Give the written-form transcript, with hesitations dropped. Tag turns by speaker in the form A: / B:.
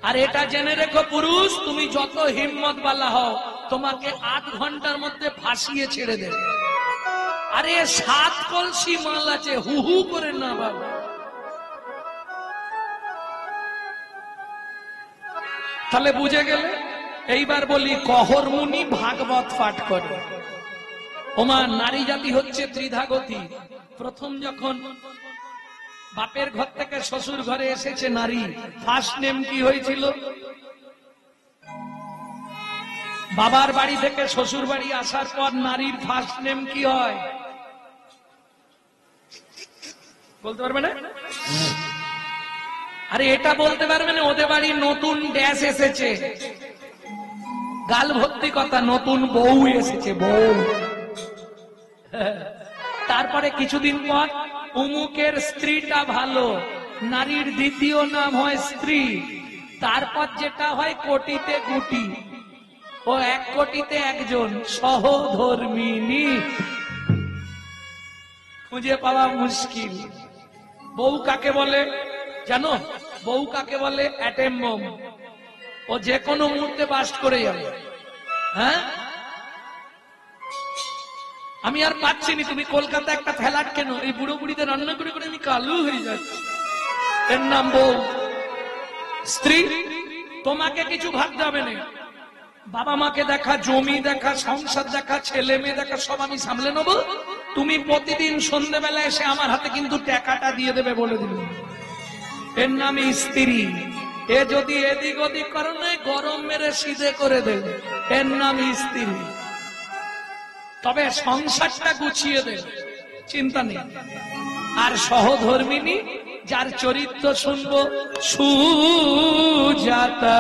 A: আর এটা জেনে রেখো পুরুষ, তুমি যত হিম্মত বালা হও, তোমাকে 8 ঘন্টার মধ্যে ফাঁসিয়ে ছেড়ে দেবে। আরে 7 কলসি মাল আছে, হু হু করে না বাবা। তাহলে বুঝে গেলে। এইবার বলি, কহর মুনি ভাগবত পাঠ করে। ওমা, নারী জাতি হচ্ছে ত্রিধাগতি। প্রথম যখন বাপের ঘর থেকে শ্বশুর ঘরে এসেছে নারী, ফার্স্ট নেম কি হয়েছিল? বাবার বাড়ি থেকে শ্বশুর বাড়ি আসার পর নারীর ফার্স্ট নেম কি হয় বলতে পারবে না? আরে এটা বলতে পারবে না, ওদের বাড়ি নতুন ড্যাশ এসেছে, গাল ভর্তি কথা, নতুন বউ এসেছে, বউ। তারপরে কিছুদিন পর অমুকের স্ত্রীটা ভালো, নারীর দ্বিতীয় নাম হয় স্ত্রী। তারপর যেটা হয় কোটিতে গুটি, ও 1 কোটিতে একজন, সহধর্মিনী। খুঁজে পাওয়া মুশকিল। বউ কাকে বলে জানো? বউ কাকে বলে? Atom bomb. ও যে কোনো মুহূর্তে বাস্ট করে যাবে। হ্যাঁ, আমি আর পাচ্ছি না। তুমি কলকাতা একটা ফ্ল্যাট কেন, এই বুড়ো বুড়িতে রান্না করে করে আমি কালু হয়ে যাচ্ছি। এর নাম বউ। স্ত্রী, তোমাকে কিছু ভাবতে হবে না। বাবা মাকে দেখা, জমি দেখা, সংসার দেখা, ছেলে মেয়ে দেখা, সব আমি সামলে নেবো। তুমি প্রতিদিন সন্ধ্যেবেলা এসে আমার হাতে কিন্তু টাকাটা দিয়ে দেবে, বলে দিল। এর নাম স্ত্রী। এ যদি এদিক ওদিক করে না, গরম মেরে সিধে করে দেবে। এর নাম স্ত্রী। তবে সংসারটা গুছিয়ে দেবে, চিন্তা নেই। আর সহধর্মিনী, যার চরিত্র শুনবো, সুজাতা